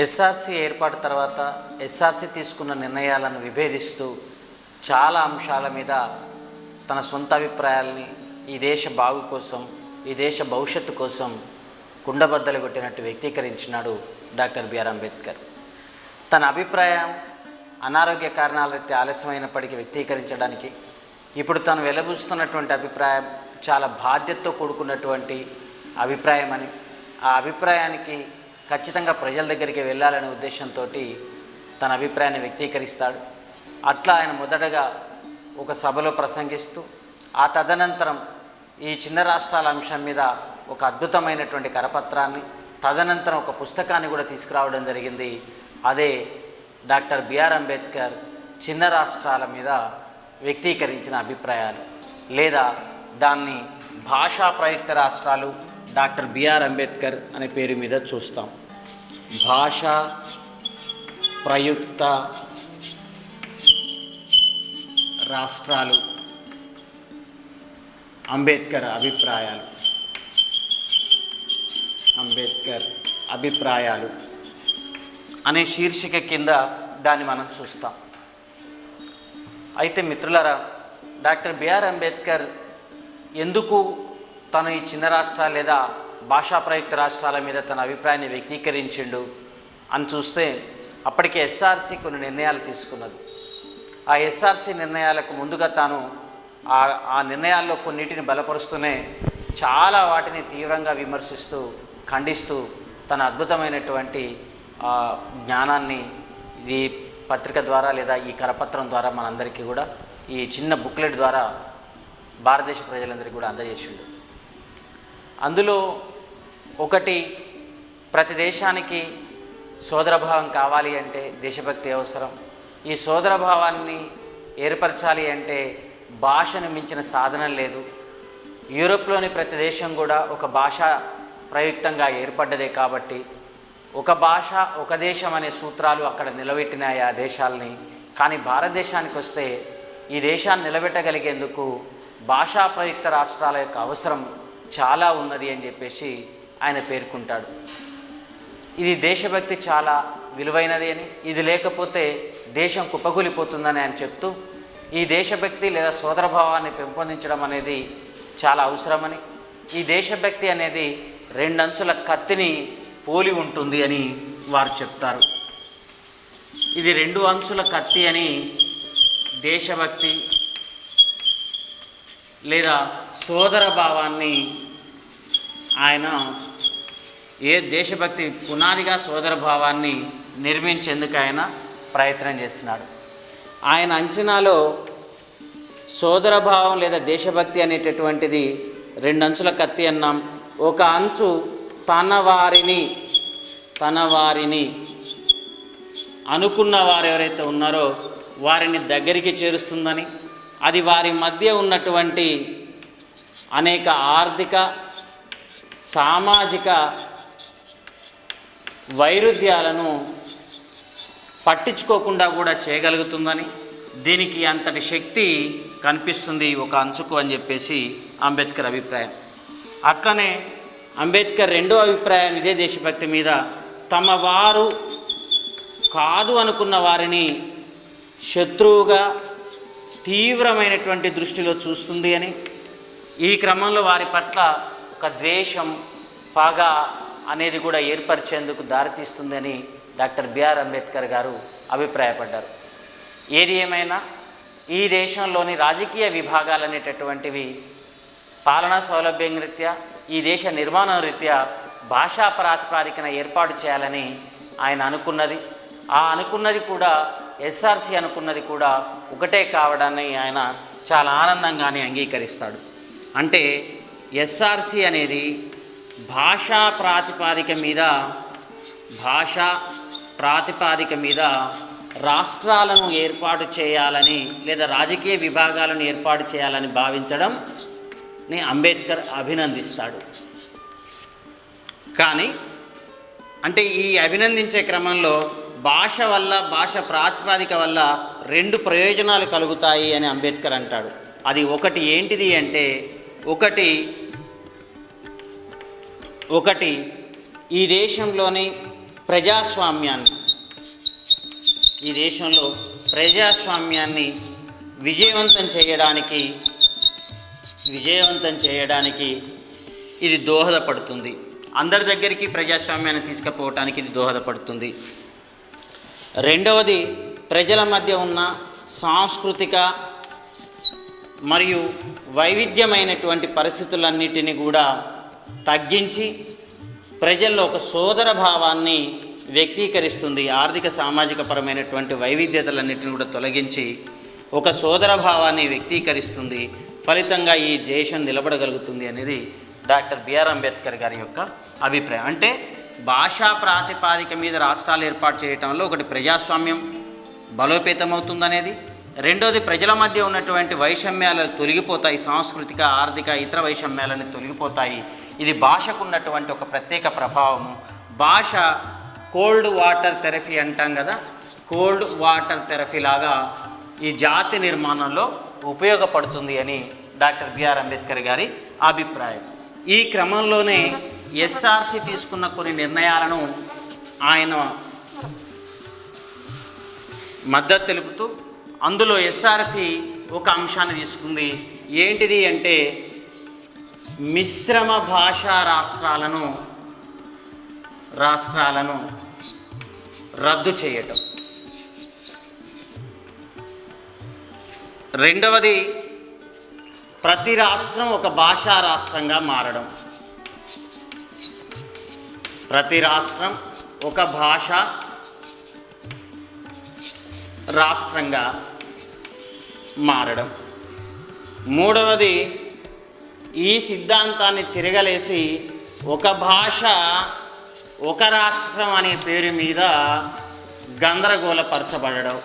SRC ఏర్పాటు తర్వాత SRC తీసుకున్న నిర్ణయాలను విభేదిస్తూ చాలా అంశాల మీద తన సొంత అభిప్రాయాల్ని ఈ దేశ బాగు కోసం, ఈ దేశ భవిష్యత్తు కోసం కుండబద్దలు కొట్టినట్టు వ్యక్తీకరించినాడు డాక్టర్ బిఆర్ అంబేద్కర్. తన అభిప్రాయం అనారోగ్య కారణాల రీత్యా ఆలస్యమైనప్పటికీ వ్యక్తీకరించడానికి ఇప్పుడు తను వెలబుస్తున్నటువంటి అభిప్రాయం చాలా బాధ్యతతో కూడుకున్నటువంటి అభిప్రాయం అని, ఆ అభిప్రాయానికి ఖచ్చితంగా ప్రజల దగ్గరికి వెళ్ళాలనే ఉద్దేశంతో తన అభిప్రాయాన్ని వ్యక్తీకరిస్తాడు. అట్లా ఆయన మొదటగా ఒక సభలో ప్రసంగిస్తూ ఆ తదనంతరం ఈ చిన్న రాష్ట్రాల అంశం మీద ఒక అద్భుతమైనటువంటి కరపత్రాన్ని, తదనంతరం ఒక పుస్తకాన్ని కూడా తీసుకురావడం జరిగింది. అదే డాక్టర్ బిఆర్ అంబేద్కర్ చిన్న రాష్ట్రాల మీద వ్యక్తీకరించిన అభిప్రాయాలు, లేదా దాన్ని భాషా ప్రయుక్త రాష్ట్రాలు డాక్టర్ బిఆర్ అంబేద్కర్ అనే పేరు మీద చూస్తాం. భాషా ప్రయుక్త రాష్ట్రాలు అంబేద్కర్ అభిప్రాయాలు, అంబేద్కర్ అభిప్రాయాలు అనే శీర్షిక కింద దాన్ని మనం చూస్తాం. అయితే మిత్రులారా, డాక్టర్ బిఆర్ అంబేద్కర్ ఎందుకు తను ఈ చిన్న రాష్ట్రాలు లేదా భాషా ప్రయుక్త రాష్ట్రాల మీద తన అభిప్రాయాన్ని వ్యక్తీకరించిండు అని చూస్తే, అప్పటికే ఎస్ఆర్సి కొన్ని నిర్ణయాలు తీసుకున్నది. ఆ ఎస్ఆర్సి నిర్ణయాలకు ముందుగా తాను ఆ నిర్ణయాల్లో కొన్నిటిని బలపరుస్తూనే చాలా వాటిని తీవ్రంగా విమర్శిస్తూ, ఖండిస్తూ తన అద్భుతమైనటువంటి జ్ఞానాన్ని ఈ పత్రిక ద్వారా లేదా ఈ కరపత్రం ద్వారా మనందరికీ కూడా ఈ చిన్న బుక్లెట్ ద్వారా భారతదేశ ప్రజలందరికీ కూడా అందజేసిండు. అందులో ఒకటి, ప్రతి దేశానికి సోదరభావం కావాలి అంటే దేశభక్తి అవసరం. ఈ సోదరభావాన్ని ఏర్పరచాలి అంటే భాషను మించిన సాధనం లేదు. యూరోప్లోని ప్రతి దేశం కూడా ఒక భాష ప్రయుక్తంగా ఏర్పడ్డదే కాబట్టి ఒక భాష ఒక దేశం అనే సూత్రాలు అక్కడ నిలబెట్టినాయి ఆ దేశాలని. కానీ భారతదేశానికి వస్తే ఈ దేశాన్ని నిలబెట్టగలిగేందుకు భాషా ప్రయుక్త రాష్ట్రాల యొక్క అవసరం చాలా ఉన్నది అని చెప్పేసి ఆయన పేర్కొంటాడు. ఇది దేశభక్తి చాలా విలువైనది అని, ఇది లేకపోతే దేశం కుప్పకూలిపోతుందని ఆయన చెప్తూ, ఈ దేశభక్తి లేదా సోదరభావాన్ని పెంపొందించడం అనేది చాలా అవసరమని, ఈ దేశభక్తి అనేది రెండంచుల కత్తిని పోలి ఉంటుంది అని వారు చెప్తారు. ఇది రెండు అంచుల కత్తి అని దేశభక్తి లేదా సోదర భావాన్ని ఆయన దేశభక్తి పునాదిగా సోదర భావాన్ని నిర్మించేందుకు ఆయన ప్రయత్నం చేస్తున్నాడు. ఆయన అంచనాలో సోదరభావం లేదా దేశభక్తి అనేటటువంటిది రెండంచుల కత్తి అన్నాం. ఒక అంచు తన వారిని అనుకున్న వారు ఎవరైతే ఉన్నారో వారిని దగ్గరికి చేరుస్తుందని, అది వారి మధ్య ఉన్నటువంటి అనేక ఆర్థిక సామాజిక వైరుధ్యాలను పట్టించుకోకుండా కూడా చేయగలుగుతుందని, దీనికి అంతటి శక్తి కనిపిస్తుంది ఒక అంచుకు అని చెప్పేసి అంబేద్కర్ అభిప్రాయం. అట్లనే అంబేద్కర్ రెండో అభిప్రాయం ఇదే దేశభక్తి మీద, తమ వారు కాదు అనుకున్న వారిని శత్రువుగా తీవ్రమైనటువంటి దృష్టిలో చూస్తుంది అని, ఈ క్రమంలో వారి పట్ల ఒక ద్వేషం, పగ అనేది కూడా ఏర్పరిచేందుకు దారితీస్తుందని డాక్టర్ బిఆర్ అంబేద్కర్ గారు అభిప్రాయపడ్డారు. ఏది ఏమైనా ఈ దేశంలోని రాజకీయ విభాగాలు అనేటటువంటివి పాలనా సౌలభ్యం రీత్యా, ఈ దేశ నిర్మాణం రీత్యా భాషా ప్రాతిపాదికన ఏర్పాటు చేయాలని ఆయన అనుకున్నది. ఆ అనుకున్నది కూడా ఎస్ఆర్సి అనుకున్నది కూడా ఒకటే కావడాన్ని ఆయన చాలా ఆనందంగానే అంగీకరిస్తాడు. అంటే ఎస్ఆర్సి అనేది భాషా ప్రాతిపాదిక మీద రాష్ట్రాలను ఏర్పాటు చేయాలని లేదా రాజకీయ విభాగాలను ఏర్పాటు చేయాలని భావించడంని అంబేద్కర్ అభినందిస్తాడు. కానీ అంటే ఈ అభినందించే క్రమంలో భాష ప్రాతిపాదిక వల్ల రెండు ప్రయోజనాలు కలుగుతాయి అని అంబేద్కర్ అంటాడు. అది ఒకటి ఏంటిది అంటే, ఒకటి ఈ దేశంలోని ప్రజాస్వామ్యాన్ని, ఈ దేశంలో ప్రజాస్వామ్యాన్ని విజయవంతం చేయడానికి ఇది దోహదపడుతుంది. అందరి దగ్గరికి ప్రజాస్వామ్యాన్ని తీసుకుపోవటానికి ఇది దోహదపడుతుంది. రెండవది, ప్రజల మధ్య ఉన్న సాంస్కృతిక మరియు వైవిధ్యమైనటువంటి పరిస్థితులన్నిటినీ కూడా తగ్గించి ప్రజల్లో ఒక సోదర భావాన్ని వ్యక్తీకరిస్తుంది. ఆర్థిక సామాజిక పరమైనటువంటి వైవిధ్యతలన్నిటిని కూడా తొలగించి ఒక సోదర భావాన్ని వ్యక్తీకరిస్తుంది. ఫలితంగా ఈ దేశం నిలబడగలుగుతుంది అనేది డాక్టర్ బిఆర్ అంబేద్కర్ గారి యొక్క అభిప్రాయం. అంటే భాషా ప్రాతిపాదిక మీద రాష్ట్రాలు ఏర్పాటు చేయటంలో ఒకటి ప్రజాస్వామ్యం బలోపేతమవుతుందనేది, రెండోది ప్రజల మధ్య ఉన్నటువంటి వైషమ్యాలు తొలగిపోతాయి, సాంస్కృతిక ఆర్థిక ఇతర వైషమ్యాలని తొలగిపోతాయి. ఇది భాషకు ఉన్నటువంటి ఒక ప్రత్యేక ప్రభావము. భాష కోల్డ్ వాటర్ థెరపీ అంటాం కదా, కోల్డ్ వాటర్ థెరపీ లాగా ఈ జాతి నిర్మాణంలో ఉపయోగపడుతుంది అని డాక్టర్ బిఆర్ అంబేద్కర్ గారి అభిప్రాయం. ఈ క్రమంలోనే ఎస్ఆర్సి తీసుకున్న కొన్ని నిర్ణయాలను ఆయన మద్దతు తెలుపుతూ, అందులో ఎస్ఆర్సి ఒక అంశాన్ని తీసుకుంది. ఏంటిది అంటే మిశ్రమ భాషా రాష్ట్రాలను రద్దు చేయటం. రెండవది, ప్రతి రాష్ట్రం ఒక భాషా రాష్ట్రంగా మారడం. ప్రతి రాష్ట్రం ఒక భాషా రాష్ట్రంగా మారడం. మూడవది, ఈ సిద్ధాంతాన్ని తిరగలేసి ఒక భాష ఒక రాష్ట్రం అనే పేరు మీద గందరగోళపరచబడడం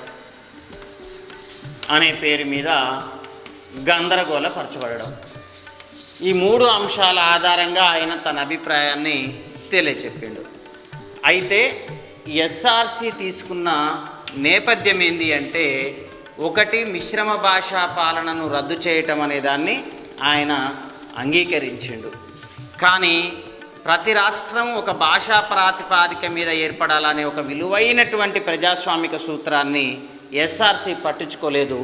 ఈ మూడు అంశాల ఆధారంగా ఆయన తన అభిప్రాయాన్ని తెలియచెప్పిండు. అయితే ఎస్ఆర్సి తీసుకున్న నేపథ్యం ఏంది అంటే, ఒకటి, మిశ్రమ భాషా పాలనను రద్దు చేయటం అనే దాన్ని ఆయన అంగీకరించిండు. కానీ ప్రతి రాష్ట్రం ఒక భాషా ప్రాతిపాదిక మీద ఏర్పడాలనే ఒక విలువైనటువంటి ప్రజాస్వామిక సూత్రాన్ని ఎస్ఆర్సి పట్టించుకోలేదు.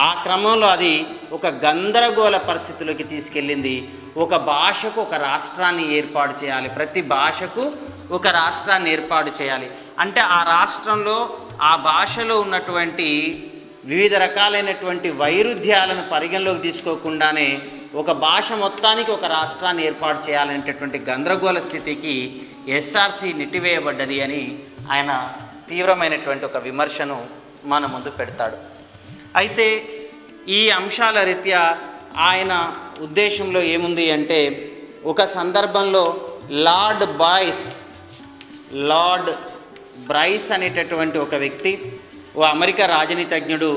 ఆ క్రమంలో అది ఒక గందరగోళ పరిస్థితులకి తీసుకెళ్ళింది. ఒక భాషకు ఒక రాష్ట్రాన్ని ఏర్పాటు చేయాలి, ప్రతి భాషకు ఒక రాష్ట్రాన్ని ఏర్పాటు చేయాలి అంటే ఆ రాష్ట్రంలో ఆ భాషలో ఉన్నటువంటి వివిధ రకాలైనటువంటి వైరుధ్యాలను పరిగణలోకి తీసుకోకుండానే ఒక భాష మొత్తానికి ఒక రాష్ట్రాన్ని ఏర్పాటు చేయాలనేటటువంటి గందరగోళ స్థితికి ఎస్ఆర్సి నెట్టివేయబడ్డది అని ఆయన తీవ్రమైనటువంటి ఒక విమర్శను మన ముందు పెడతాడు. అయితే ఈ అంశాల రీత్యా ఆయన ఉద్దేశంలో ఏముంది అంటే, ఒక సందర్భంలో లార్డ్ బ్రైస్ అనేటటువంటి ఒక వ్యక్తి, ఓ అమెరికా రాజనీతిజ్ఞుడు,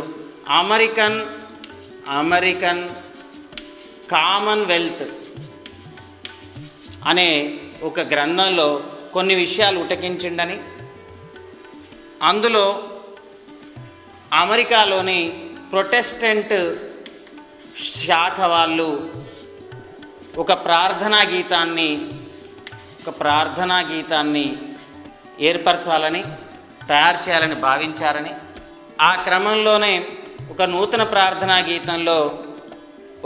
అమెరికన్ కామన్వెల్త్ అనే ఒక గ్రంథంలో కొన్ని విషయాలు ఉటకించిండని, అందులో అమెరికాలోని ప్రొటెస్టెంట్ శాఖ వాళ్ళు ఒక ప్రార్థనా గీతాన్ని ఏర్పరచాలని, తయారు చేయాలని భావించారని, ఆ క్రమంలోనే ఒక నూతన ప్రార్థనా గీతంలో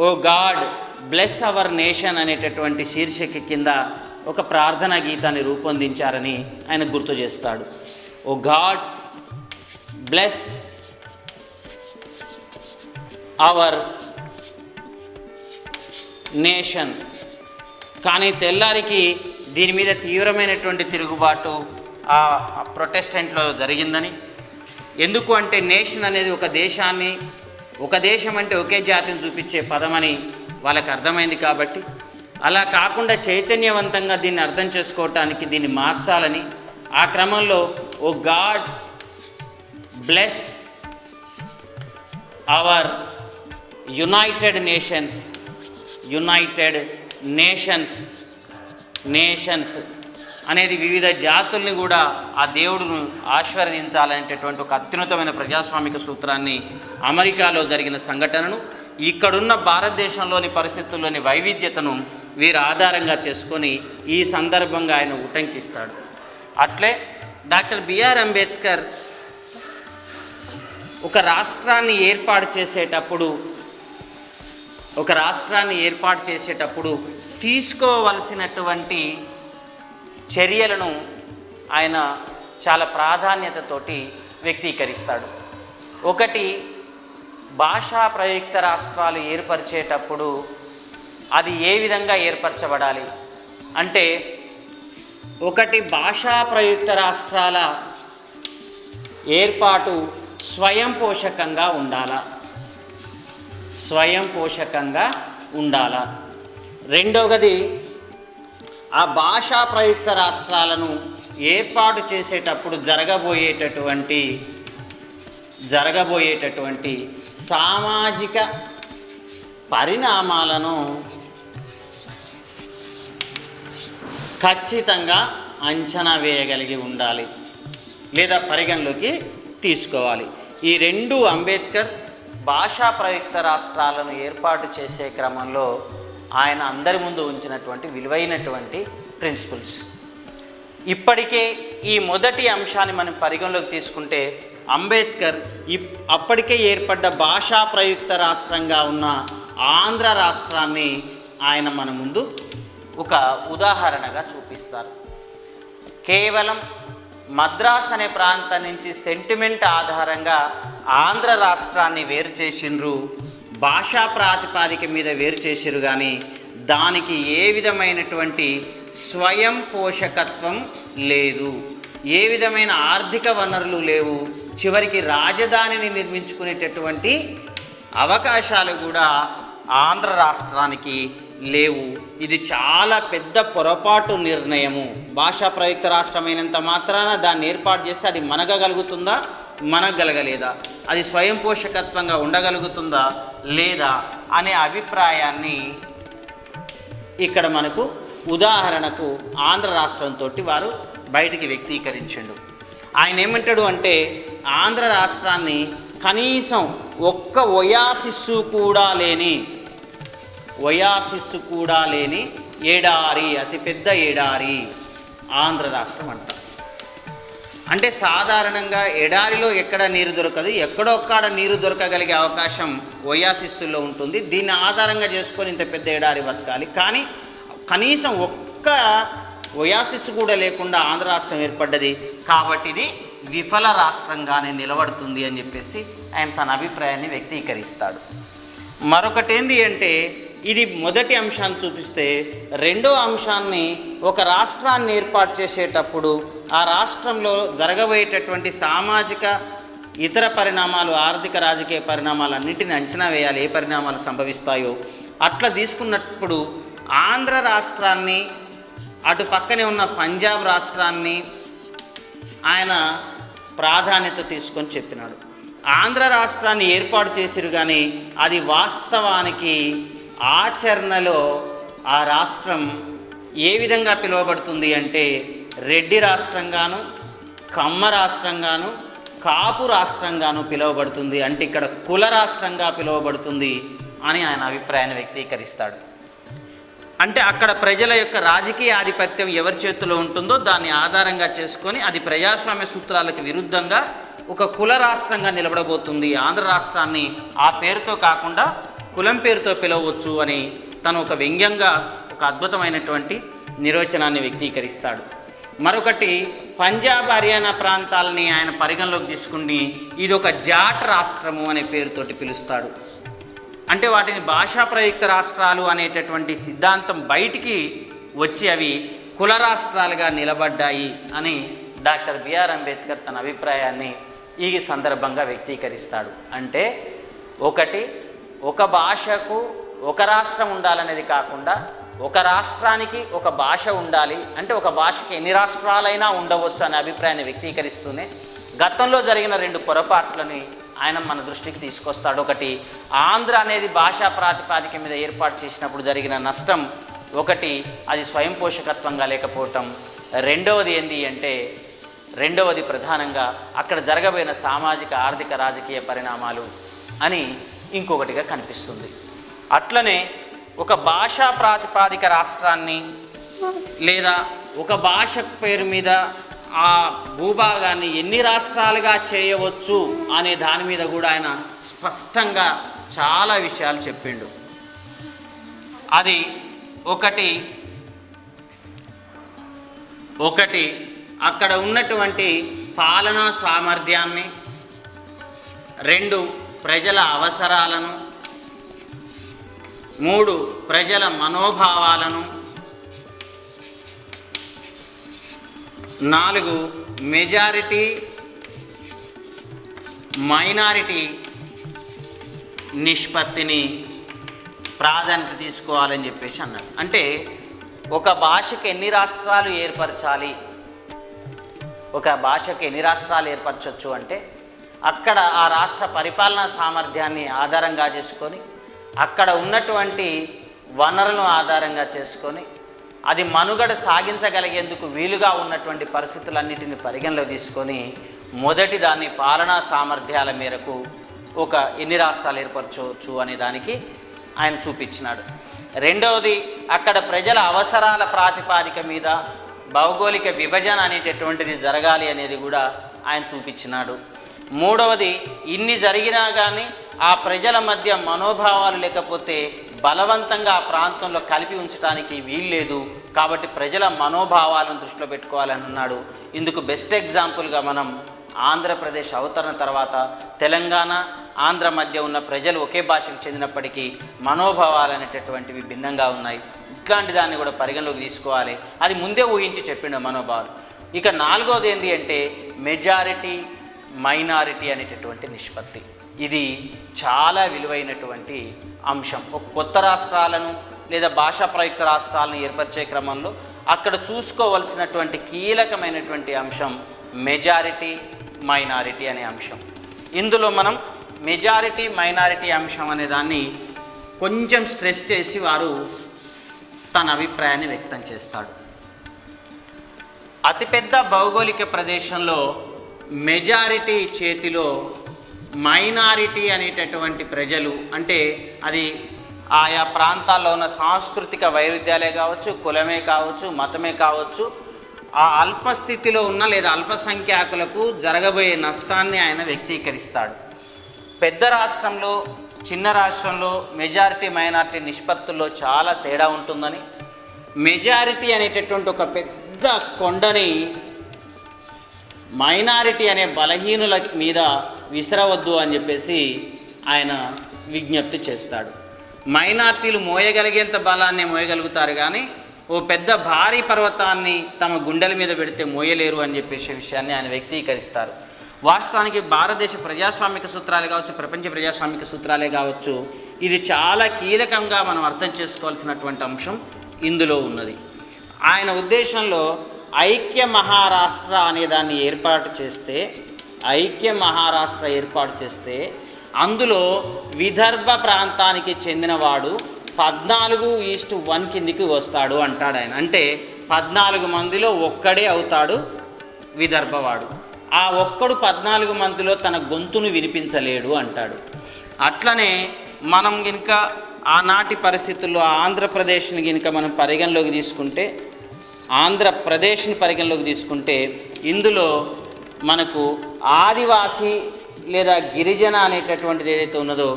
ఓ గాడ్ బ్లెస్ అవర్ నేషన్ అనేటటువంటి శీర్షిక కింద ఒక ప్రార్థనా గీతాన్ని రూపొందించారని ఆయన గుర్తు చేస్తాడు. ఓ గాడ్ బ్లెస్ అవర్ నేషన్. కానీ తెల్లారికి దీని మీద తీవ్రమైనటువంటి తిరుగుబాటు ఆ ప్రొటెస్టెంట్లో జరిగిందని, ఎందుకు అంటే నేషన్ అనేది ఒక దేశాన్ని, ఒక దేశం అంటే ఒకే జాతిని చూపించే పదమని వాళ్ళకి అర్థమైంది. కాబట్టి అలా కాకుండా చైతన్యవంతంగా దీన్ని అర్థం చేసుకోవటానికి దీన్ని మార్చాలని, ఆ క్రమంలో ఓ God bless our United Nations అనేది వివిధ జాతుల్ని కూడా ఆ దేవుడును ఆశీర్వదించాలనేటటువంటి ఒక అత్యున్నతమైన ప్రజాస్వామిక సూత్రాన్ని, అమెరికాలో జరిగిన సంఘటనను, ఇక్కడున్న భారతదేశంలోని పరిస్థితుల్లోని వైవిధ్యతను వీరు ఆధారంగా చేసుకొని ఈ సందర్భంగా ఆయన ఉటంకిస్తాడు. అట్లే డాక్టర్ బిఆర్ అంబేద్కర్ ఒక రాష్ట్రాన్ని ఏర్పాటు చేసేటప్పుడు తీసుకోవలసినటువంటి చర్యలను ఆయన చాలా ప్రాధాన్యతతోటి వ్యక్తీకరిస్తాడు. ఒకటి, భాషా ప్రయుక్త రాష్ట్రాలు ఏర్పరిచేటప్పుడు అది ఏ విధంగా ఏర్పరచబడాలి అంటే, ఒకటి, భాషా ప్రయుక్త రాష్ట్రాల ఏర్పాటు స్వయం పోషకంగా ఉండాలా. రెండవది, ఆ భాషా ప్రయుక్త రాష్ట్రాలను ఏర్పాటు చేసేటప్పుడు జరగబోయేటటువంటి సామాజిక పరిణామాలను ఖచ్చితంగా అంచనా వేయగలిగి ఉండాలి లేదా పరిగణలోకి తీసుకోవాలి. ఈ రెండు అంబేద్కర్ భాషా ప్రయుక్త రాష్ట్రాలను ఏర్పాటు చేసే క్రమంలో ఆయన అందరి ముందు ఉంచినటువంటి విలువైనటువంటి ప్రిన్సిపల్స్. ఇప్పటికే ఈ మొదటి అంశాన్ని మనం పరిగణలోకి తీసుకుంటే, అంబేద్కర్ అప్పటికే ఏర్పడ్డ భాషా ప్రయుక్త రాష్ట్రంగా ఉన్న ఆంధ్ర రాష్ట్రాన్ని ఆయన మన ముందు ఒక ఉదాహరణగా చూపిస్తారు. కేవలం మద్రాస్ అనే ప్రాంతం నుంచి సెంటిమెంట్ ఆధారంగా ఆంధ్ర రాష్ట్రాన్ని వేరు చేసిండ్రు, భాషా ప్రాతిపాదిక మీద వేరు చేసిరు, కానీ దానికి ఏ విధమైనటువంటి స్వయం పోషకత్వం లేదు, ఏ విధమైన ఆర్థిక వనరులు లేవు, చివరికి రాజధానిని నిర్మించుకునేటటువంటి అవకాశాలు కూడా ఆంధ్ర రాష్ట్రానికి లేవు. ఇది చాలా పెద్ద పొరపాటు నిర్ణయము. భాషా ప్రయుక్త రాష్ట్రమైనంత మాత్రాన దాన్ని ఏర్పాటు చేస్తే అది మనగలుగుతుందా, మనగలగలేదా, అది స్వయం పోషకత్వంగా ఉండగలుగుతుందా లేదా అనే అభిప్రాయాన్ని ఇక్కడ మనకు ఉదాహరణకు ఆంధ్ర రాష్ట్రంతో వారు బయటికి వ్యక్తీకరించిండు. ఆయన ఏమంటాడు అంటే, ఆంధ్ర రాష్ట్రాన్ని కనీసం ఒక్క ఒయాసిస్సు కూడా లేని ఎడారి, అతిపెద్ద ఎడారి ఆంధ్ర రాష్ట్రం అంటారు. అంటే సాధారణంగా ఎడారిలో ఎక్కడ నీరు దొరకదు, ఎక్కడొక్కడ నీరు దొరకగలిగే అవకాశం ఒయాసిస్సులో ఉంటుంది. దీన్ని ఆధారంగా చేసుకొని ఇంత పెద్ద ఎడారి బతకాలి, కానీ కనీసం ఒక్క ఒయాసిస్ కూడా లేకుండా ఆంధ్ర రాష్ట్రం ఏర్పడ్డది, కాబట్టి ఇది విఫల రాష్ట్రంగానే నిలబడుతుంది అని చెప్పేసి ఆయన తన అభిప్రాయాన్ని వ్యక్తీకరిస్తాడు. మరొకటి ఏంది అంటే, ఇది మొదటి అంశాన్ని చూపిస్తే, రెండో అంశాన్ని ఒక రాష్ట్రాన్ని ఏర్పాటు చేసేటప్పుడు ఆ రాష్ట్రంలో జరగబోయేటటువంటి సామాజిక ఇతర పరిణామాలు, ఆర్థిక రాజకీయ పరిణామాలు అన్నింటినీ అంచనా వేయాలి, ఏ పరిణామాలు సంభవిస్తాయో. అట్లా తీసుకున్నప్పుడు ఆంధ్ర రాష్ట్రాన్ని, అటు పక్కనే ఉన్న పంజాబ్ రాష్ట్రాన్ని ఆయన ప్రాధాన్యత తీసుకొని చెప్పినాడు. ఆంధ్ర రాష్ట్రాన్ని ఏర్పాటు చేసిరు, కానీ అది వాస్తవానికి ఆచరణలో ఆ రాష్ట్రం ఏ విధంగా పిలువబడుతుంది అంటే, రెడ్డి రాష్ట్రంగాను, కమ్మ రాష్ట్రంగాను, కాపు రాష్ట్రంగాను పిలువబడుతుంది. అంటే ఇక్కడ కుల రాష్ట్రంగా పిలువబడుతుంది అని ఆయన అభిప్రాయాన్ని వ్యక్తీకరిస్తాడు. అంటే అక్కడ ప్రజల యొక్క రాజకీయ ఆధిపత్యం ఎవరి చేతిలో ఉంటుందో దాన్ని ఆధారంగా చేసుకొని అది ప్రజాస్వామ్య సూత్రాలకు విరుద్ధంగా ఒక కుల రాష్ట్రంగా నిలబడబోతుంది. ఆంధ్ర రాష్ట్రాన్ని ఆ పేరుతో కాకుండా కులం పేరుతో పిలవచ్చు అని తను ఒక వ్యంగ్యంగా ఒక అద్భుతమైనటువంటి నిర్వచనాన్ని వ్యక్తీకరిస్తాడు. మరొకటి, పంజాబ్, హర్యానా ప్రాంతాలని ఆయన పరిగణలోకి తీసుకుని ఇది ఒక జాట్ రాష్ట్రము అనే పేరుతోటి పిలుస్తాడు. అంటే వాటిని భాషా ప్రయుక్త రాష్ట్రాలు అనేటటువంటి సిద్ధాంతం బయటికి వచ్చి అవి కుల రాష్ట్రాలుగా నిలబడ్డాయి అని డాక్టర్ బిఆర్ అంబేద్కర్ తన అభిప్రాయాన్ని ఈ సందర్భంగా వ్యక్తీకరిస్తాడు. అంటే ఒకటి, ఒక భాషకు ఒక రాష్ట్రం ఉండాలనేది కాకుండా ఒక రాష్ట్రానికి ఒక భాష ఉండాలి, అంటే ఒక భాషకి ఎన్ని రాష్ట్రాలైనా ఉండవచ్చు అనే అభిప్రాయాన్ని వ్యక్తీకరిస్తూనే గతంలో జరిగిన రెండు పొరపాట్లని ఆయన మన దృష్టికి తీసుకొస్తాడు. ఒకటి, ఆంధ్ర అనేది భాషా ప్రాతిపాదిక మీద ఏర్పాటు చేసినప్పుడు జరిగిన నష్టం ఒకటి, అది స్వయం పోషకత్వంగా లేకపోవటం. రెండవది ఏంటి అంటే, రెండవది ప్రధానంగా అక్కడ జరగబోయిన సామాజిక, ఆర్థిక, రాజకీయ పరిణామాలు అని ఇంకొకటిగా కనిపిస్తుంది. అట్లనే ఒక భాషా ప్రాతిపాదిక రాష్ట్రాన్ని లేదా ఒక భాష పేరు మీద ఆ భూభాగాన్ని ఎన్ని రాష్ట్రాలుగా చేయవచ్చు అనే దాని మీద కూడా ఆయన స్పష్టంగా చాలా విషయాలు చెప్పిండు. అది ఒకటి అక్కడ ఉన్నటువంటి పాలనా సామర్థ్యాన్ని, 2 ప్రజల అవసరాలను, 3 ప్రజల మనోభావాలను, 4 మెజారిటీ మైనారిటీ నిష్పత్తిని ప్రాధాన్యత తీసుకోవాలని చెప్పేసి అన్నాడు. అంటే ఒక భాషకి ఎన్ని రాష్ట్రాలు ఏర్పరచాలి, ఒక భాషకి ఎన్ని రాష్ట్రాలు ఏర్పరచవచ్చు అంటే అక్కడ ఆ రాష్ట్ర పరిపాలనా సామర్థ్యాన్ని ఆధారంగా చేసుకొని, అక్కడ ఉన్నటువంటి వనరులను ఆధారంగా చేసుకొని, అది మనుగడ సాగించగలిగేందుకు వీలుగా ఉన్నటువంటి పరిస్థితులన్నిటిని పరిగణలో తీసుకొని మొదటి దాన్ని పాలనా సామర్థ్యాల మేరకు ఒక ఎన్ని రాష్ట్రాలు ఏర్పరచవచ్చు అనే దానికి ఆయన చూపించినాడు. రెండవది అక్కడ ప్రజల అవసరాల ప్రాతిపాదిక మీద భౌగోళిక విభజన అనేటటువంటిది జరగాలి అనేది కూడా ఆయన చూపించినాడు. మూడవది ఇన్ని జరిగినా కానీ ఆ ప్రజల మధ్య మనోభావాలు లేకపోతే బలవంతంగా ఆ ప్రాంతంలో కలిపి ఉంచడానికి వీల్లేదు, కాబట్టి ప్రజల మనోభావాలను దృష్టిలో పెట్టుకోవాలని అన్నాడు. ఇందుకు బెస్ట్ ఎగ్జాంపుల్గా మనం ఆంధ్రప్రదేశ్ అవతరణ తర్వాత తెలంగాణ, ఆంధ్ర మధ్య ఉన్న ప్రజలు ఒకే భాషకు చెందినప్పటికీ మనోభావాలు అనేటటువంటివి భిన్నంగా ఉన్నాయి. ఇట్లాంటి దాన్ని కూడా పరిగణలోకి తీసుకోవాలి. అది ముందే ఊహించి చెప్పిండు మనోభావాలు. ఇక 4వది ఏంటి అంటే మెజారిటీ మైనారిటీ అనేటటువంటి నిష్పత్తి. ఇది చాలా విలువైనటువంటి అంశం. ఒక కొత్త రాష్ట్రాలను లేదా భాషా ప్రయుక్త రాష్ట్రాలను ఏర్పరిచే క్రమంలో అక్కడ చూసుకోవలసినటువంటి కీలకమైనటువంటి అంశం మెజారిటీ మైనారిటీ అనే అంశం. ఇందులో మనం మెజారిటీ మైనారిటీ అంశం అనే దాన్ని కొంచెం స్ట్రెస్ చేసి వారు తన అభిప్రాయాన్ని వ్యక్తం చేస్తాడు. అతిపెద్ద భౌగోళిక ప్రదేశంలో మెజారిటీ చేతిలో మైనారిటీ అనేటటువంటి ప్రజలు, అంటే అది ఆయా ప్రాంతాల్లో ఉన్న సాంస్కృతిక వైరుధ్యాలే కావచ్చు, కులమే కావచ్చు, మతమే కావచ్చు, ఆ అల్పస్థితిలో ఉన్న లేదా అల్పసంఖ్యాకులకు జరగబోయే నష్టాన్ని ఆయన వ్యక్తీకరిస్తాడు. పెద్ద రాష్ట్రంలో చిన్న రాష్ట్రంలో మెజారిటీ మైనారిటీ నిష్పత్తుల్లో చాలా తేడా ఉంటుందని, మెజారిటీ అనేటటువంటి ఒక పెద్ద కొండని మైనారిటీ అనే బలహీనుల మీద విసరవద్దు అని చెప్పేసి ఆయన విజ్ఞప్తి చేస్తాడు. మైనారిటీలు మోయగలిగేంత బలాన్ని మోయగలుగుతారు, కానీ ఓ పెద్ద భారీ పర్వతాన్ని తమ గుండెల మీద పెడితే మోయలేరు అని చెప్పేసి విషయాన్ని ఆయన వ్యక్తీకరిస్తారు. వాస్తవానికి భారతదేశ ప్రజాస్వామిక సూత్రాలే కావచ్చు, ప్రపంచ ప్రజాస్వామిక సూత్రాలే కావచ్చు, ఇది చాలా కీలకంగా మనం అర్థం చేసుకోవాల్సినటువంటి అంశం ఇందులో ఉన్నది. ఆయన ఉద్దేశంలో ఐక్య మహారాష్ట్ర అనే దాన్ని ఏర్పాటు చేస్తే అందులో విదర్భ ప్రాంతానికి చెందినవాడు 14:1 కిందికి వస్తాడు అంటాడు ఆయన. అంటే 14 మందిలో ఒక్కడే అవుతాడు విదర్భవాడు. ఆ ఒక్కడు 14 మందిలో తన గొంతును వినిపించలేడు అంటాడు. అట్లనే మనం గినక ఆనాటి పరిస్థితుల్లో ఆంధ్రప్రదేశ్ని గినక మనం పరిగణలోకి తీసుకుంటే ఇందులో మనకు ఆదివాసీ లేదా గిరిజన అనేటటువంటిది ఏదైతే ఉన్నదో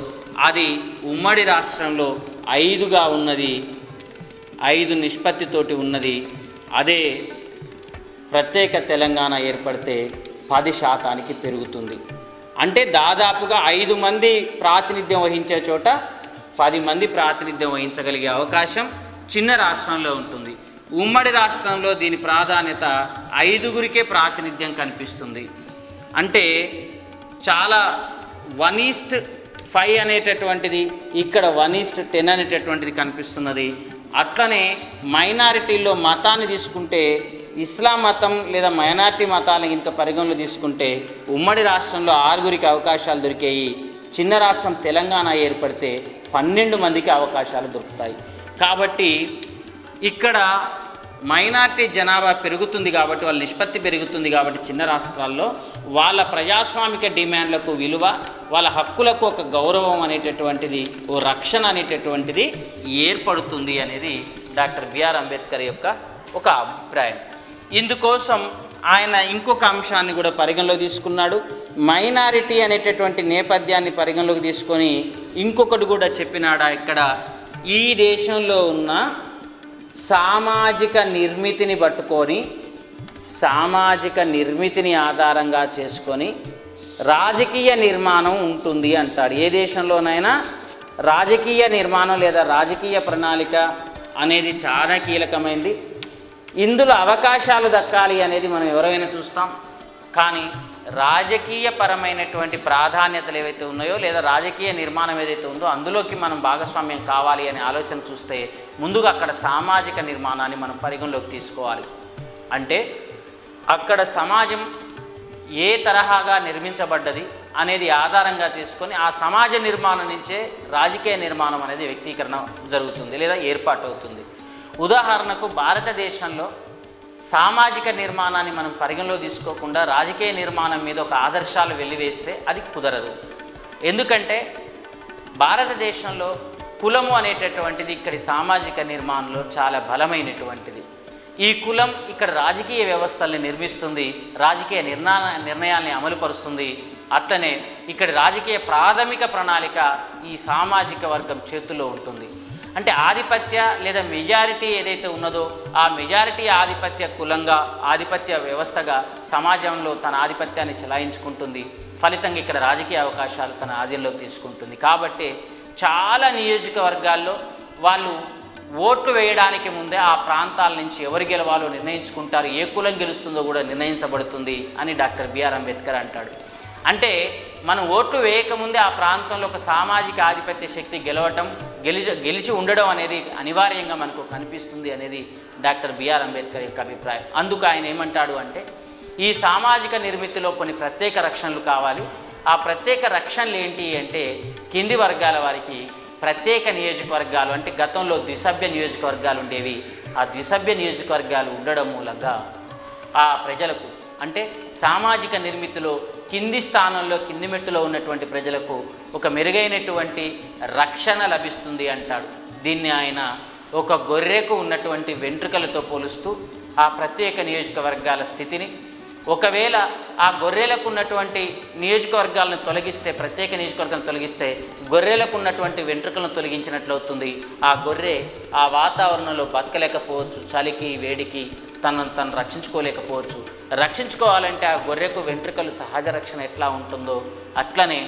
అది ఉమ్మడి రాష్ట్రంలో 5గా ఉన్నది, 5 నిష్పత్తితోటి ఉన్నది. అదే ప్రత్యేక తెలంగాణ ఏర్పడితే 10% పెరుగుతుంది. అంటే దాదాపుగా 5 మంది ప్రాతినిధ్యం వహించే చోట 10 మంది ప్రాతినిధ్యం వహించగలిగే అవకాశం చిన్న రాష్ట్రంలో ఉంటుంది. ఉమ్మడి రాష్ట్రంలో దీని ప్రాధాన్యత 5గురికే ప్రాతినిధ్యం కనిపిస్తుంది. అంటే చాలా 1:5 అనేటటువంటిది ఇక్కడ 1:10 అనేటటువంటిది కనిపిస్తున్నది. అట్లనే మైనారిటీల్లో మతాన్ని తీసుకుంటే ఇస్లాం మతం లేదా మైనారిటీ మతాలను ఇంకా పరిగణలో తీసుకుంటే ఉమ్మడి రాష్ట్రంలో 6గురికి అవకాశాలు దొరికాయి. చిన్న రాష్ట్రం తెలంగాణ ఏర్పడితే 12 మందికి అవకాశాలు దొరుకుతాయి. కాబట్టి ఇక్కడ మైనారిటీ జనాభా పెరుగుతుంది కాబట్టి, వాళ్ళ నిష్పత్తి పెరుగుతుంది కాబట్టి చిన్న రాష్ట్రాల్లో వాళ్ళ ప్రజాస్వామిక డిమాండ్లకు విలువ, వాళ్ళ హక్కులకు ఒక గౌరవం అనేటటువంటిది, ఓ రక్షణ అనేటటువంటిది ఏర్పడుతుంది అనేది డాక్టర్ బిఆర్ అంబేద్కర్ యొక్క ఒక అభిప్రాయం. ఇందుకోసం ఆయన ఇంకొక అంశాన్ని కూడా పరిగణలోకి తీసుకున్నాడు. మైనారిటీ అనేటటువంటి నేపథ్యాన్ని పరిగణలోకి తీసుకొని ఇంకొకటి కూడా చెప్పినాడు. ఇక్కడ ఈ దేశంలో ఉన్న సామాజిక నిర్మితిని పట్టుకొని, సామాజిక నిర్మితిని ఆధారంగా చేసుకొని రాజకీయ నిర్మాణం ఉంటుంది అంటాడు. ఏ దేశంలోనైనా రాజకీయ నిర్మాణం లేదా రాజకీయ ప్రణాళిక అనేది చాలా కీలకమైంది. ఇందులో అవకాశాలు దక్కాలి అనేది మనం ఎవరైనా చూస్తాం. కానీ రాజకీయ పరమైనటువంటి ప్రాధాన్యతలు ఏవైతే ఉన్నాయో లేదా రాజకీయ నిర్మాణం ఏదైతే ఉందో అందులోకి మనం భాగస్వామ్యం కావాలి అనే ఆలోచన చూస్తే ముందుగా అక్కడ సామాజిక నిర్మాణాన్ని మనం పరిగణలోకి తీసుకోవాలి. అంటే అక్కడ సమాజం ఏ తరహాగా నిర్మించబడ్డది అనేది ఆధారంగా తీసుకొని ఆ సమాజ నిర్మాణం నుంచే రాజకీయ నిర్మాణం అనేది వ్యక్తీకరణ జరుగుతుంది లేదా ఏర్పాటు అవుతుంది. ఉదాహరణకు భారతదేశంలో సామాజిక నిర్మాణాన్ని మనం పరిగణలో తీసుకోకుండా రాజకీయ నిర్మాణం మీద ఒక ఆదర్శాలు వెల్లివేస్తే అది కుదరదు. ఎందుకంటే భారతదేశంలో కులము అనేటటువంటిది ఇక్కడి సామాజిక నిర్మాణంలో చాలా బలమైనటువంటిది. ఈ కులం ఇక్కడ రాజకీయ వ్యవస్థల్ని నిర్మిస్తుంది, రాజకీయ నిర్ణయాల్ని అమలుపరుస్తుంది. అట్లనే ఇక్కడి రాజకీయ ప్రాథమిక ప్రణాళిక ఈ సామాజిక వర్గం చేతుల్లో ఉంటుంది. అంటే ఆధిపత్య లేదా మెజారిటీ ఏదైతే ఉన్నదో ఆ మెజారిటీ ఆధిపత్య కులంగా ఆధిపత్య వ్యవస్థగా సమాజంలో తన ఆధిపత్యాన్ని చెలాయించుకుంటుంది. ఫలితంగా ఇక్కడ రాజకీయ అవకాశాలు తన ఆధీనంలోకి తీసుకుంటుంది. కాబట్టి చాలా నియోజకవర్గాల్లో వాళ్ళు ఓట్లు వేయడానికి ముందే ఆ ప్రాంతాల నుంచి ఎవరు గెలవాలో నిర్ణయించుకుంటారు, ఏ కులం గెలుస్తుందో కూడా నిర్ణయించబడుతుంది అని డాక్టర్ బిఆర్ అంబేద్కర్ అంటాడు. అంటే మనం ఓట్లు వేయకముందే ఆ ప్రాంతంలో ఒక సామాజిక ఆధిపత్య శక్తి గెలిచి ఉండడం అనేది అనివార్యంగా మనకు కనిపిస్తుంది అనేది డాక్టర్ బిఆర్ అంబేద్కర్ యొక్క అభిప్రాయం. అందుకు ఆయన ఏమంటాడు అంటే ఈ సామాజిక నిర్మితిలో కొన్ని ప్రత్యేక రక్షణలు కావాలి. ఆ ప్రత్యేక రక్షణలు ఏంటి అంటే కింది వర్గాల వారికి ప్రత్యేక నియోజకవర్గాలు, అంటే గతంలో ద్విసభ్య నియోజకవర్గాలు ఉండేవి. ఆ ద్విసభ్య నియోజకవర్గాలు ఉండడం మూలంగా ఆ ప్రజలకు అంటే సామాజిక నిర్మితిలో కింది స్థానంలో కింది మెట్టులో ఉన్నటువంటి ప్రజలకు ఒక మెరుగైనటువంటి రక్షణ లభిస్తుంది అంటాడు. దీన్ని ఆయన ఒక గొర్రెకు ఉన్నటువంటి వెంట్రుకలతో పోలుస్తూ ఆ ప్రత్యేక నియోజకవర్గాల స్థితిని, ఒకవేళ ఆ గొర్రెలకు ఉన్నటువంటి నియోజకవర్గాలను తొలగిస్తే, ప్రత్యేక నియోజకవర్గాలను తొలగిస్తే గొర్రెలకు ఉన్నటువంటి వెంట్రుకలను తొలగించినట్లవుతుంది. ఆ గొర్రె ఆ వాతావరణంలో బతకలేకపోవచ్చు, చలికి వేడికి తను రక్షించుకోలేకపోవచ్చు. రక్షించుకోవాలంటే ఆ గొర్రెకు వెంట్రుకలు సహజ రక్షణ ఎట్లా ఉంటుందో అట్లనే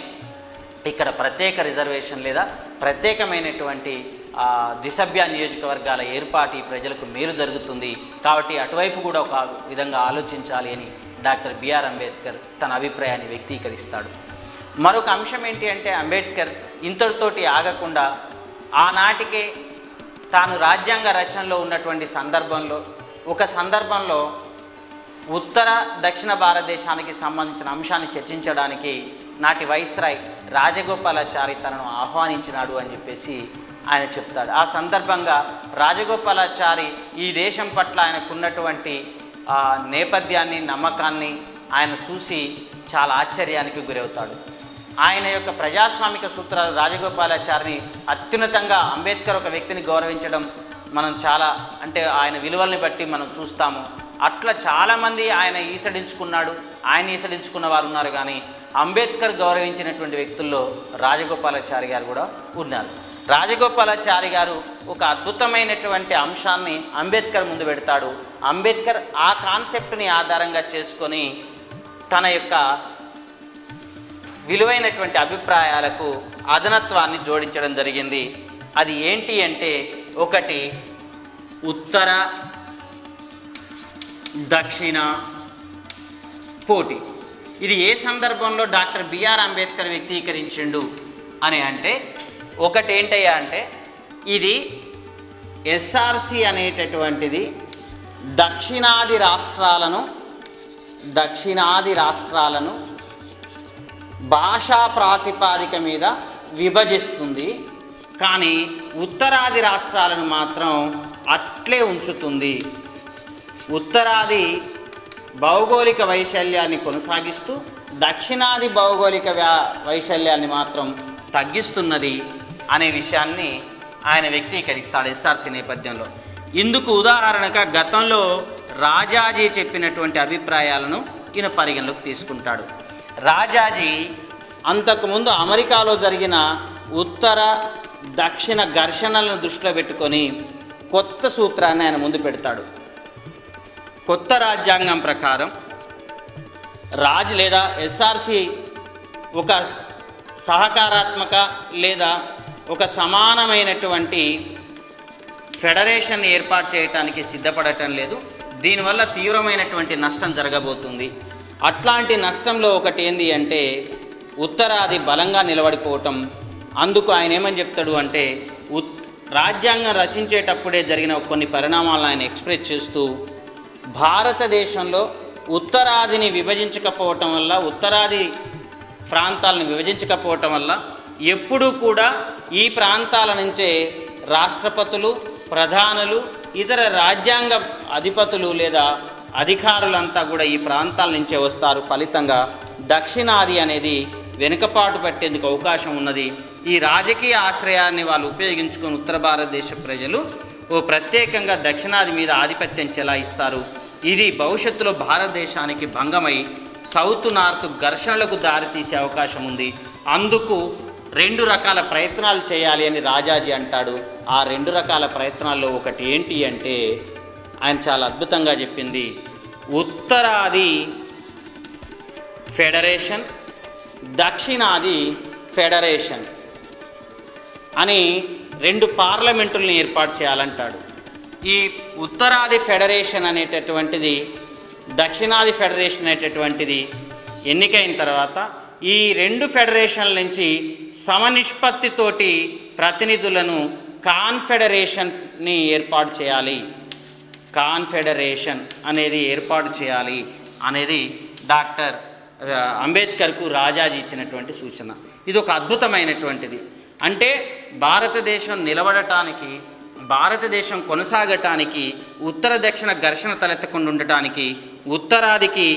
ఇక్కడ ప్రత్యేక రిజర్వేషన్ లేదా ప్రత్యేకమైనటువంటి ద్విసభ్య నియోజకవర్గాల ఏర్పాటు ఈ ప్రజలకు మేలు జరుగుతుంది. కాబట్టి అటువైపు కూడా ఒక విధంగా ఆలోచించాలి అని డాక్టర్ బిఆర్ అంబేద్కర్ తన అభిప్రాయాన్ని వ్యక్తీకరిస్తాడు. మరొక అంశం ఏంటి అంటే అంబేద్కర్ ఇంతటితోటి ఆగకుండా ఆనాటికే తాను రాజ్యాంగ రచనలో ఉన్నటువంటి సందర్భంలో ఉత్తర దక్షిణ భారతదేశానికి సంబంధించిన అంశాన్ని చర్చించడానికి నాటి వైస్రాయ్ రాజగోపాలాచారి తనను ఆహ్వానించినాడు అని చెప్పేసి ఆయన చెప్తాడు. ఆ సందర్భంగా రాజగోపాలాచారి ఈ దేశం పట్ల ఆయనకున్నటువంటి నేపథ్యాన్ని, నమ్మకాన్ని ఆయన చూసి చాలా ఆశ్చర్యానికి గురవుతాడు. ఆయన యొక్క ప్రజాస్వామిక సూత్రాలు రాజగోపాలాచారిని అత్యున్నతంగా అంబేద్కర్ ఒక వ్యక్తిని గౌరవించడం మనం చాలా అంటే ఆయన విలువల్ని బట్టి మనం చూస్తాము. అట్లా చాలామంది ఆయన ఈసడించుకున్న వారు ఉన్నారు. కానీ అంబేద్కర్ గౌరవించినటువంటి వ్యక్తుల్లో రాజగోపాలాచారి గారు కూడా ఉన్నారు. రాజగోపాలాచారి గారు ఒక అద్భుతమైనటువంటి అంశాన్ని అంబేద్కర్ ముందు పెడతాడు. అంబేద్కర్ ఆ కాన్సెప్ట్ని ఆధారంగా చేసుకొని తన యొక్క విలువైనటువంటి అభిప్రాయాలకు అదనత్వాన్ని జోడించడం జరిగింది. అది ఏంటి అంటే ఒకటి ఉత్తర దక్షిణ పోటీ. ఇది ఏ సందర్భంలో డాక్టర్ బిఆర్ అంబేద్కర్ వ్యక్తీకరించిండు అని అంటే ఒకటి ఏంటయ్యా అంటే ఇది ఎస్ఆర్సి అనేటటువంటిది దక్షిణాది రాష్ట్రాలను భాషా ప్రాతిపాదిక మీద విభజిస్తుంది, కానీ ఉత్తరాది రాష్ట్రాలను మాత్రం అట్లే ఉంచుతుంది. ఉత్తరాది భౌగోళిక వైశల్యాన్ని కొనసాగిస్తూ దక్షిణాది భౌగోళిక వైశల్యాన్ని మాత్రం తగ్గిస్తున్నది అనే విషయాన్ని ఆయన వ్యక్తీకరిస్తాడు ఎస్ఆర్సి నేపథ్యంలో. ఇందుకు ఉదాహరణగా గతంలో రాజాజీ చెప్పినటువంటి అభిప్రాయాలను ఈయన పరిగణలోకి తీసుకుంటాడు. రాజాజీ అంతకుముందు అమెరికాలో జరిగిన ఉత్తర దక్షిణ ఘర్షణలను దృష్టిలో పెట్టుకొని కొత్త సూత్రాన్ని ఆయన ముందు పెడతాడు. కొత్త రాజ్యాంగం ప్రకారం లేదా ఎస్ఆర్సి ఒక సహకారాత్మక లేదా ఒక సమానమైనటువంటి ఫెడరేషన్ ఏర్పాటు చేయడానికి సిద్ధపడటం లేదు. దీనివల్ల తీవ్రమైనటువంటి నష్టం జరగబోతుంది. అట్లాంటి నష్టంలో ఒకటి ఏంది అంటే ఉత్తరాది బలంగా నిలబడిపోవటం. అందుకు ఆయన ఏమని చెప్తాడు అంటే రాజ్యాంగం రచించేటప్పుడే జరిగిన కొన్ని పరిణామాలను ఆయన ఎక్స్ప్రెస్ చేస్తూ భారతదేశంలో ఉత్తరాదిని విభజించకపోవటం వల్ల, ఉత్తరాది ప్రాంతాలను విభజించకపోవటం వల్ల ఎప్పుడూ కూడా ఈ ప్రాంతాల నుంచే రాష్ట్రపతులు, ప్రధానులు, ఇతర రాజ్యాంగ అధిపతులు లేదా అధికారులంతా కూడా ఈ ప్రాంతాల నుంచే వస్తారు. ఫలితంగా దక్షిణాది అనేది వెనుకపాటు పట్టేందుకు అవకాశం ఉన్నది. ఈ రాజకీయ ఆశ్రయాన్ని వాళ్ళు ఉపయోగించుకొని ఉత్తర భారతదేశ ప్రజలు ప్రత్యేకంగా దక్షిణాది మీద ఆధిపత్యం చెలాయిస్తారు. ఇది భవిష్యత్తులో భారతదేశానికి భంగమై సౌత్ నార్త్ ఘర్షణలకు దారితీసే అవకాశం ఉంది. అందుకు 2 రకాల ప్రయత్నాలు చేయాలి అని రాజాజీ అంటాడు. ఆ 2 రకాల ప్రయత్నాల్లో ఒకటి ఏంటి అంటే ఆయన చాలా అద్భుతంగా చెప్పింది, ఉత్తరాది ఫెడరేషన్, దక్షిణాది ఫెడరేషన్ అని 2 పార్లమెంటుల్ని ఏర్పాటు చేయాలంటాడు. ఈ ఉత్తరాది ఫెడరేషన్ అనేటటువంటిది, దక్షిణాది ఫెడరేషన్ అనేటటువంటిది ఎన్నికైన తర్వాత ఈ 2 ఫెడరేషన్ల నుంచి సమనిష్పత్తితోటి ప్రతినిధులను కాన్ఫెడరేషన్ని ఏర్పాటు చేయాలి. కాన్ఫెడరేషన్ అనేది ఏర్పాటు చేయాలి అనేది డాక్టర్ అంబేద్కర్కు రాజాజీ ఇచ్చినటువంటి సూచన. ఇది ఒక అద్భుతమైనటువంటిది. అంటే భారతదేశం నిలబడటానికి, భారతదేశం కొనసాగటానికి, ఉత్తర దక్షిణ ఘర్షణ తలెత్తకుండా ఉండటానికి ఉత్తరాదికి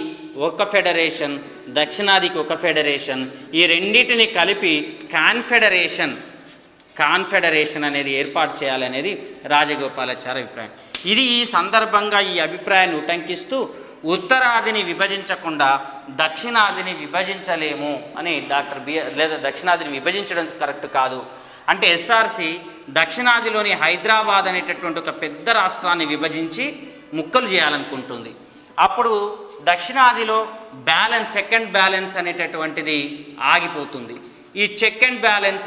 ఒక ఫెడరేషన్, దక్షిణాదికి ఒక ఫెడరేషన్, ఈ రెండింటిని కలిపి కాన్ఫెడరేషన్ అనేది ఏర్పాటు చేయాలనేది రాజగోపాలాచారి అభిప్రాయం. ఇది ఈ సందర్భంగా ఈ అభిప్రాయాన్ని ఉటంకిస్తూ ఉత్తరాదిని విభజించకుండా దక్షిణాదిని విభజించలేము అని డాక్టర్ లేదా దక్షిణాదిని విభజించడం కరెక్ట్ కాదు అంటే ఎస్ఆర్సి దక్షిణాదిలోని హైదరాబాద్ అనేటటువంటి ఒక పెద్ద రాష్ట్రాన్ని విభజించి ముక్కలు చేయాలనుకుంటుంది. అప్పుడు దక్షిణాదిలో చెక్ అండ్ బ్యాలెన్స్ అనేటటువంటిది ఆగిపోతుంది. ఈ చెక్ అండ్ బ్యాలెన్స్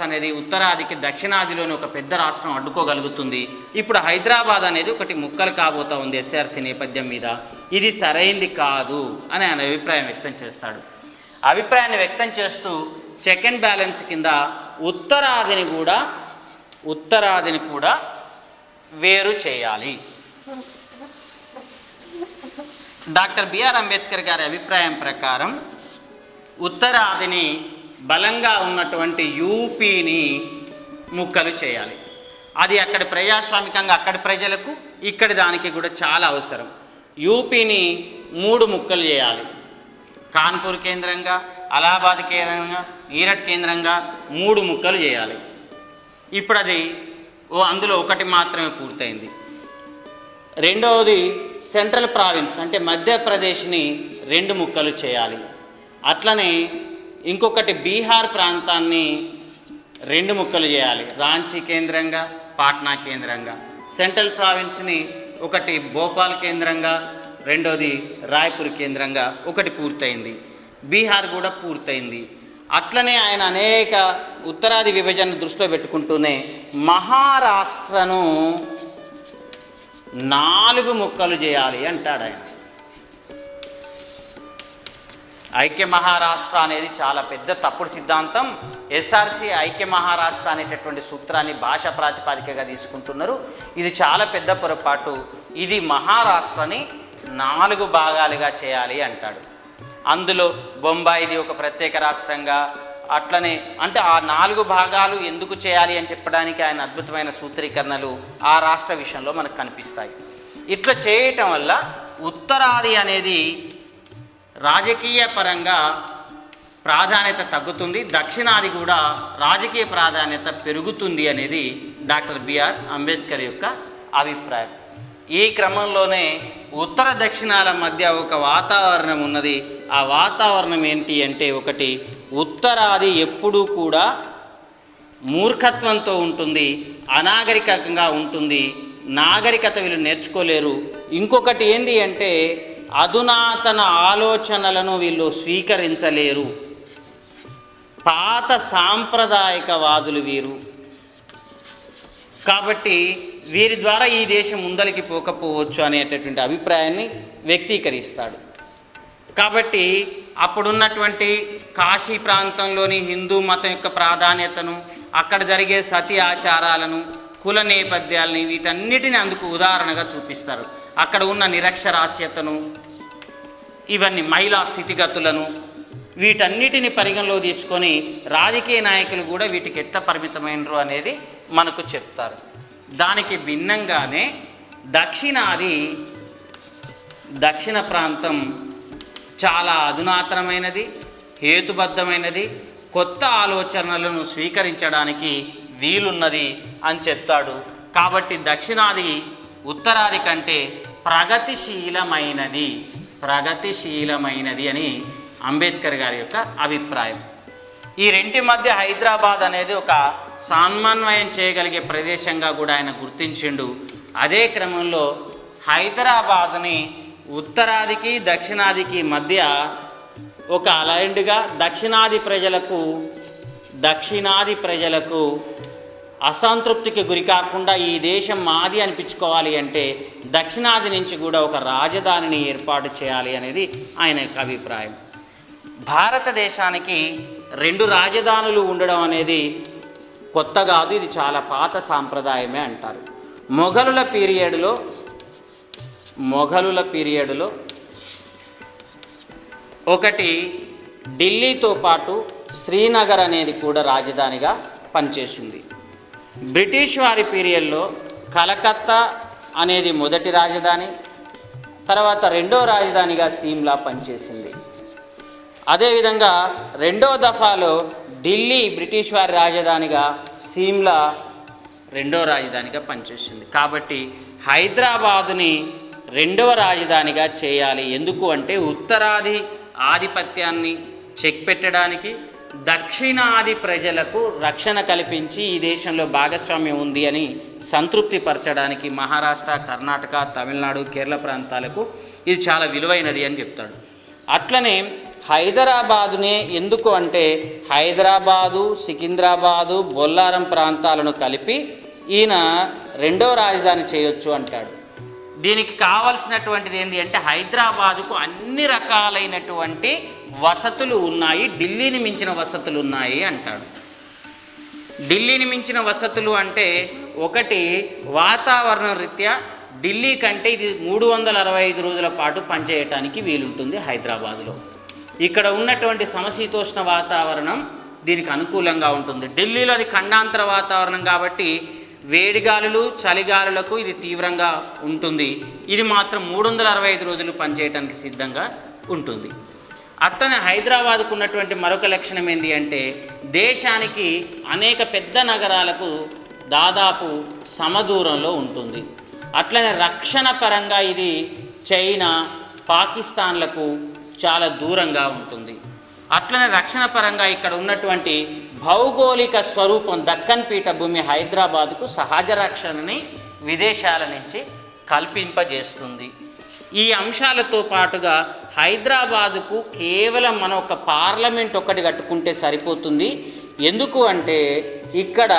అనేది ఉత్తరాదికి దక్షిణాదిలోని ఒక పెద్ద రాష్ట్రం అడ్డుకోగలుగుతుంది. ఇప్పుడు హైదరాబాద్ అనేది ఒకటి ముక్కలు కాబోతా ఉంది ఎస్ఆర్సి నేపథ్యం మీద. ఇది సరైంది కాదు అని ఆయన అభిప్రాయం వ్యక్తం చేస్తాడు. అభిప్రాయాన్ని వ్యక్తం చేస్తూ చెక్ అండ్ బ్యాలెన్స్ కింద ఉత్తరాదిని కూడా వేరు చేయాలి. డాక్టర్ బిఆర్ అంబేద్కర్ గారి అభిప్రాయం ప్రకారం ఉత్తరాదిని బలంగా ఉన్నటువంటి యూపీని ముక్కలు చేయాలి. అది అక్కడి ప్రజాస్వామికంగా అక్కడి ప్రజలకు, ఇక్కడి దానికి కూడా చాలా అవసరం. యూపీని 3 ముక్కలు చేయాలి. కాన్పూర్ కేంద్రంగా, అలహాబాద్ కేంద్రంగా, మీరట్ కేంద్రంగా 3 ముక్కలు చేయాలి. ఇప్పుడు అది అందులో ఒకటి మాత్రమే పూర్తయింది. రెండవది సెంట్రల్ ప్రావిన్స్ అంటే మధ్యప్రదేశ్ని 2 ముక్కలు చేయాలి. అట్లనే ఇంకొకటి బీహార్ ప్రాంతాన్ని 2 ముక్కలు చేయాలి. రాంచీ కేంద్రంగా, పాట్నా కేంద్రంగా. సెంట్రల్ ప్రావిన్స్ని ఒకటి భోపాల్ కేంద్రంగా, రెండోది రాయ్పూర్ కేంద్రంగా ఒకటి పూర్తయింది. బీహార్ కూడా పూర్తయింది. అట్లనే ఆయన అనేక ఉత్తరాది విభజన దృష్టిలో పెట్టుకుంటూనే మహారాష్ట్రను 4 ముక్కలు చేయాలి అంటాడు ఆయన. ఐక్య మహారాష్ట్ర అనేది చాలా పెద్ద తప్పుడు సిద్ధాంతం. ఎస్ఆర్సి ఐక్య మహారాష్ట్ర అనేటటువంటి సూత్రాన్ని భాషా ప్రాతిపదికగా తీసుకుంటున్నారు. ఇది చాలా పెద్ద పొరపాటు. ఇది మహారాష్ట్రని 4 భాగాలుగా చేయాలి అంటాడు. అందులో బొంబాయిది ఒక ప్రత్యేక రాష్ట్రంగా, అట్లనే అంటే ఆ 4 భాగాలు ఎందుకు చేయాలి అని చెప్పడానికి ఆయన అద్భుతమైన సూత్రీకరణలు ఆ రాష్ట్ర విషయంలో మనకు కనిపిస్తాయి. ఇట్లా చేయటం వల్ల ఉత్తరాది అనేది రాజకీయ పరంగా ప్రాధాన్యత తగ్గుతుంది, దక్షిణాది కూడా రాజకీయ ప్రాధాన్యత పెరుగుతుంది అనేది డాక్టర్ బిఆర్ అంబేద్కర్ యొక్క అభిప్రాయం. ఈ క్రమంలోనే ఉత్తర దక్షిణాల మధ్య ఒక వాతావరణం ఉన్నది. ఆ వాతావరణం ఏంటి అంటే, ఒకటి ఉత్తరాది ఎప్పుడూ కూడా మూర్ఖత్వంతో ఉంటుంది, అనాగరికంగా ఉంటుంది, నాగరికత వీళ్ళు నేర్చుకోలేరు. ఇంకొకటి ఏంటి అంటే, అధునాతన ఆలోచనలను వీళ్ళు స్వీకరించలేరు, పాత సాంప్రదాయకవాదులు వీరు. కాబట్టి వీరి ద్వారా ఈ దేశం ముందరికి పోకపోవచ్చు అనేటటువంటి అభిప్రాయాన్ని వ్యక్తీకరిస్తాడు. కాబట్టి అప్పుడున్నటువంటి కాశీ ప్రాంతంలోని హిందూ మతం యొక్క ప్రాధాన్యతను, అక్కడ జరిగే సతి ఆచారాలను, కుల నేపథ్యాలని, వీటన్నిటిని అందుకు ఉదాహరణగా చూపిస్తారు. అక్కడ ఉన్న నిరక్షరాస్యతను, ఇవన్నీ మహిళా స్థితిగతులను, వీటన్నిటిని పరిగణలో తీసుకొని రాజకీయ నాయకులు కూడా వీటికి ఎట్లా పరిమితమైనరు అనేది మనకు చెప్తారు. దానికి భిన్నంగానే దక్షిణ ప్రాంతం చాలా అధునాతనమైనది, హేతుబద్ధమైనది, కొత్త ఆలోచనలను స్వీకరించడానికి వీలున్నది అని చెప్తాడు. కాబట్టి దక్షిణాది ఉత్తరాది కంటే ప్రగతిశీలమైనది అని అంబేద్కర్ గారి యొక్క అభిప్రాయం. ఈ రెంటి మధ్య హైదరాబాద్ అనేది ఒక సమన్వయం చేయగలిగే ప్రదేశంగా కూడా ఆయన గుర్తించిండు. అదే క్రమంలో హైదరాబాద్ని ఉత్తరాదికి దక్షిణాదికి మధ్య ఒక అలైన్డ్గా దక్షిణాది ప్రజలకు అసంతృప్తికి గురి కాకుండా ఈ దేశం మాది అనిపించుకోవాలి అంటే దక్షిణాది నుంచి కూడా ఒక రాజధానిని ఏర్పాటు చేయాలి అనేది ఆయన యొక్క అభిప్రాయం. భారతదేశానికి 2 రాజధానులు ఉండడం అనేది కొత్త కాదు, ఇది చాలా పాత సాంప్రదాయమే అంటారు. మొఘలుల పీరియడ్లో ఒకటి ఢిల్లీతో పాటు శ్రీనగర్ అనేది కూడా రాజధానిగా పనిచేసింది. బ్రిటిష్ వారి పీరియడ్లో కలకత్తా అనేది మొదటి రాజధాని, తర్వాత రెండో రాజధానిగా సిమ్లా పనిచేసింది. అదేవిధంగా రెండో దఫాలో ఢిల్లీ బ్రిటిష్ వారి రాజధానిగా, సిమ్లా రెండో రాజధానిగా పనిచేస్తుంది. కాబట్టి హైదరాబాదుని రెండవ రాజధానిగా చేయాలి. ఎందుకు అంటే ఉత్తరాది ఆధిపత్యాన్ని చెక్ పెట్టడానికి, దక్షిణాది ప్రజలకు రక్షణ కల్పించి ఈ దేశంలో భాగస్వామ్యం ఉంది అని సంతృప్తి పరచడానికి మహారాష్ట్ర, కర్ణాటక, తమిళనాడు, కేరళ ప్రాంతాలకు ఇది చాలా విలువైనది అని చెప్తాడు. అట్లనే హైదరాబాదునే ఎందుకు అంటే హైదరాబాదు, సికింద్రాబాదు, బొల్లారం ప్రాంతాలను కలిపి ఈయన రెండో రాజధాని చేయొచ్చు అంటాడు. దీనికి కావలసినటువంటిది ఏంటి అంటే హైదరాబాదుకు అన్ని రకాలైనటువంటి వసతులు ఉన్నాయి, ఢిల్లీని మించిన వసతులు ఉన్నాయి అంటాడు. ఢిల్లీని మించిన వసతులు అంటే ఒకటి వాతావరణ రీత్యా ఢిల్లీ కంటే ఇది 365 రోజుల పాటు పనిచేయటానికి వీలుంటుంది హైదరాబాదులో. ఇక్కడ ఉన్నటువంటి సమశీతోష్ణ వాతావరణం దీనికి అనుకూలంగా ఉంటుంది. ఢిల్లీలో అది ఖండాంతర వాతావరణం కాబట్టి వేడిగాలులు, చలిగాలులకు ఇది తీవ్రంగా ఉంటుంది. ఇది మాత్రం 365 రోజులు పనిచేయడానికి సిద్ధంగా ఉంటుంది. అట్లనే హైదరాబాద్కు ఉన్నటువంటి మరొక లక్షణం ఏంటి అంటే దేశానికి అనేక పెద్ద నగరాలకు దాదాపు సమదూరంలో ఉంటుంది. అట్లనే రక్షణ పరంగా ఇది చైనా, పాకిస్తాన్లకు చాలా దూరంగా ఉంటుంది. అట్లనే రక్షణ పరంగా ఇక్కడ ఉన్నటువంటి భౌగోళిక స్వరూపం దక్కన్ పీఠభూమి హైదరాబాద్కు సహజ రక్షణని విదేశాల నుంచి కల్పింపజేస్తుంది. ఈ అంశాలతో పాటుగా హైదరాబాదుకు కేవలం మనం ఒక పార్లమెంట్ ఒక్కటి కట్టుకుంటే సరిపోతుంది. ఎందుకు అంటే ఇక్కడ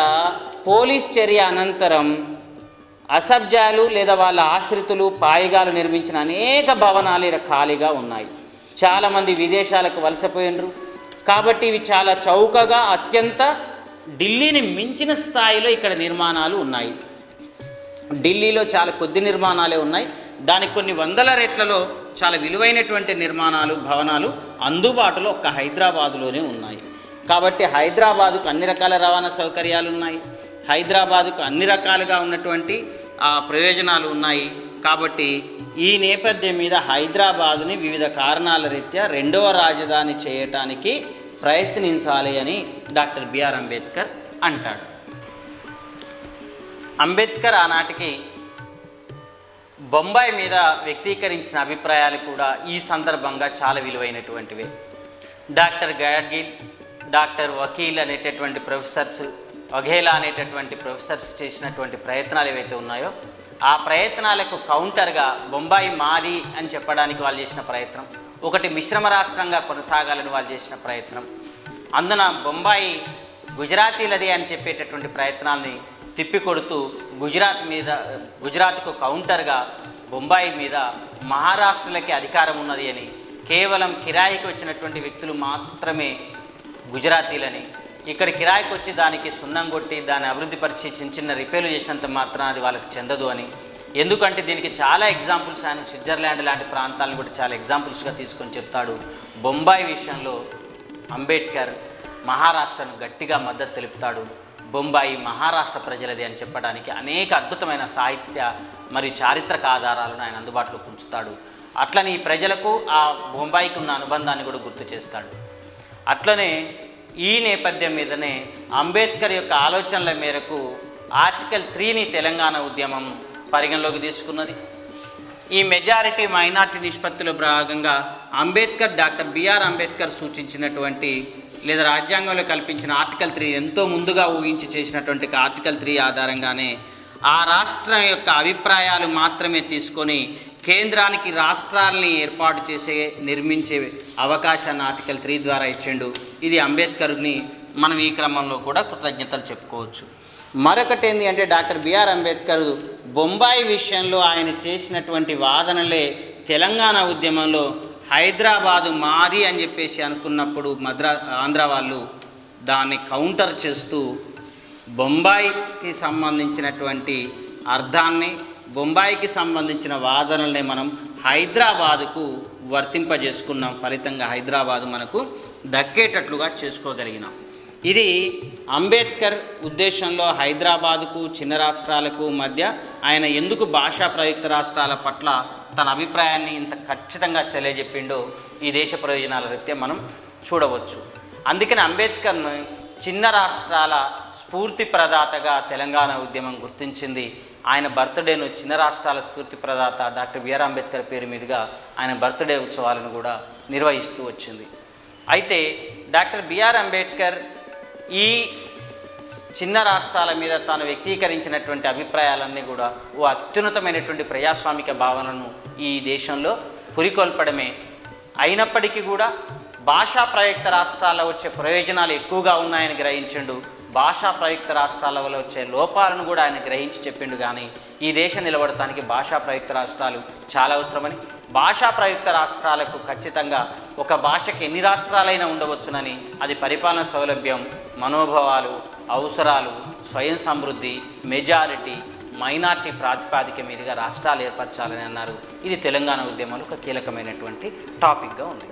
పోలీస్ చర్య అనంతరం అసబ్జాలు లేదా వాళ్ళ ఆశ్రితులు, పాయిగాలు నిర్మించిన అనేక భవనాలు ఇక్కడ ఖాళీగా ఉన్నాయి. చాలామంది విదేశాలకు వలసపోయినరు కాబట్టి ఇవి చాలా చౌకగా అత్యంత ఢిల్లీని మించిన స్థాయిలో ఇక్కడ నిర్మాణాలు ఉన్నాయి. ఢిల్లీలో చాలా కొద్ది నిర్మాణాలే ఉన్నాయి, దానికి కొన్ని వందల రెట్లలో చాలా విలువైనటువంటి నిర్మాణాలు, భవనాలు అందుబాటులో ఒక్క హైదరాబాదులోనే ఉన్నాయి. కాబట్టి హైదరాబాదుకు అన్ని రకాల రవాణా సౌకర్యాలు ఉన్నాయి, హైదరాబాదుకు అన్ని రకాలుగా ఉన్నటువంటి ప్రయోజనాలు ఉన్నాయి. కాబట్టి ఈ నేపథ్యం మీద హైదరాబాదుని వివిధ కారణాల రీత్యా రెండవ రాజధాని చేయటానికి ప్రయత్నించాలి అని డాక్టర్ బిఆర్ అంబేద్కర్ అంటాడు. అంబేద్కర్ ఆనాటికి బొంబాయి మీద వ్యక్తీకరించిన అభిప్రాయాలు కూడా ఈ సందర్భంగా చాలా విలువైనటువంటివే. డాక్టర్ గాడ్గిల్, డాక్టర్ వకీల్ అనేటటువంటి ప్రొఫెసర్స్, వఘేలా అనేటటువంటి ప్రొఫెసర్స్ చేసినటువంటి ప్రయత్నాలు ఏవైతే ఉన్నాయో ఆ ప్రయత్నాలకు కౌంటర్గా బొంబాయి మాది అని చెప్పడానికి వాళ్ళు చేసిన ప్రయత్నం, ఒకటి మిశ్రమ రాష్ట్రంగా కొనసాగాలని వాళ్ళు చేసిన ప్రయత్నం, అందున బొంబాయి గుజరాతీలది అని చెప్పేటటువంటి ప్రయత్నాల్ని తిప్పికొడుతూ గుజరాత్కు కౌంటర్గా బొంబాయి మీద మహారాష్ట్రలకి అధికారం ఉన్నది అని, కేవలం కిరాయికి వచ్చినటువంటి వ్యక్తులు మాత్రమే గుజరాతీలని, ఇక్కడ కిరాయికి వచ్చి దానికి సున్నం కొట్టి దాన్ని అభివృద్ధి పరిచి చిన్న చిన్న రిపేర్లు చేసినంత మాత్రం అది వాళ్ళకి చెందదు అని. ఎందుకంటే దీనికి చాలా ఎగ్జాంపుల్స్, ఆయన స్విట్జర్లాండ్ లాంటి ప్రాంతాలను కూడా చాలా ఎగ్జాంపుల్స్గా తీసుకొని చెప్తాడు. బొంబాయి విషయంలో అంబేద్కర్ మహారాష్ట్రను గట్టిగా మద్దతు తెలుపుతాడు. బొంబాయి మహారాష్ట్ర ప్రజలది అని చెప్పడానికి అనేక అద్భుతమైన సాహిత్య మరియు చారిత్రక ఆధారాలను ఆయన అందుబాటులోకి ఉంచుతాడు. అట్లని ఈ ప్రజలకు ఆ బొంబాయికి ఉన్న అనుబంధాన్ని కూడా గుర్తు చేస్తాడు. అట్లనే ఈ నేపథ్యం మీదనే అంబేద్కర్ యొక్క ఆలోచనల మేరకు ఆర్టికల్ 3ని తెలంగాణ ఉద్యమం పరిగణలోకి తీసుకున్నది. ఈ మెజారిటీ మైనార్టీ నిష్పత్తిలో భాగంగా అంబేద్కర్, డాక్టర్ బిఆర్ అంబేద్కర్ సూచించినటువంటి లేదా రాజ్యాంగంలో కల్పించిన ఆర్టికల్ 3 ఎంతో ముందుగా ఊహించి చేసినటువంటి ఆర్టికల్ 3 ఆధారంగానే ఆ రాష్ట్రం యొక్క అభిప్రాయాలు మాత్రమే తీసుకొని కేంద్రానికి రాష్ట్రాలని ఏర్పాటు నిర్మించే అవకాశాన్ని ఆర్టికల్ 3 ద్వారా ఇచ్చిండు. ఇది అంబేద్కర్ని మనం ఈ క్రమంలో కూడా కృతజ్ఞతలు చెప్పుకోవచ్చు. మరొకటి ఏంటి అంటే డాక్టర్ బిఆర్ అంబేద్కర్ బొంబాయి విషయంలో ఆయన చేసినటువంటి వాదనలే తెలంగాణ ఉద్యమంలో హైదరాబాదు మాది అని చెప్పేసి అనుకున్నప్పుడు ఆంధ్ర వాళ్ళు దాన్ని కౌంటర్ చేస్తూ బొంబాయికి సంబంధించినటువంటి అర్థాన్ని, బొంబాయికి సంబంధించిన వాదనల్ని మనం హైదరాబాదుకు వర్తింపజేసుకున్నాం. ఫలితంగా హైదరాబాదు మనకు దక్కేటట్లుగా చేసుకోగలిగినాం. ఇది అంబేద్కర్ ఉద్దేశంలో హైదరాబాదుకు, చిన్న రాష్ట్రాలకు మధ్య ఆయన ఎందుకు భాషా ప్రయుక్త రాష్ట్రాల పట్ల తన అభిప్రాయాన్ని ఇంత ఖచ్చితంగా తెలియజెప్పిండో ఈ దేశ ప్రయోజనాల రీత్యా మనం చూడవచ్చు. అందుకని అంబేద్కర్ను చిన్న రాష్ట్రాల స్ఫూర్తి ప్రదాతగా తెలంగాణ ఉద్యమం గుర్తించింది. ఆయన బర్త్డేను చిన్న రాష్ట్రాల స్ఫూర్తి ప్రదాత డాక్టర్ బిఆర్ అంబేద్కర్ పేరు మీదుగా ఆయన బర్త్డే ఉత్సవాలను కూడా నిర్వహిస్తూ వచ్చింది. అయితే డాక్టర్ బిఆర్ అంబేద్కర్ ఈ చిన్న రాష్ట్రాల మీద తాను వ్యక్తీకరించినటువంటి అభిప్రాయాలన్నీ కూడా ఓ అత్యున్నతమైనటువంటి ప్రజాస్వామిక భావనను ఈ దేశంలో పురికొల్పడమే అయినప్పటికీ కూడా భాషా ప్రయుక్త రాష్ట్రాల్లో వచ్చే ప్రయోజనాలు ఎక్కువగా ఉన్నాయని గ్రహించిండు. భాషా ప్రయుక్త రాష్ట్రాల వల్ల వచ్చే లోపాలను కూడా ఆయన గ్రహించి చెప్పిండు. కానీ ఈ దేశం నిలబడటానికి భాషా ప్రయుక్త రాష్ట్రాలు చాలా అవసరమని, భాషా ప్రయుక్త రాష్ట్రాలకు ఖచ్చితంగా ఒక భాషకి ఎన్ని రాష్ట్రాలైనా ఉండవచ్చునని, అది పరిపాలన సౌలభ్యం, మనోభావాలు, అవసరాలు, స్వయం సమృద్ధి, మెజారిటీ, మైనార్టీ ప్రాతిపాదిక మీదుగా రాష్ట్రాలు ఏర్పరచాలని అన్నారు. ఇది తెలంగాణ ఉద్యమంలో ఒక కీలకమైనటువంటి టాపిక్గా ఉంది.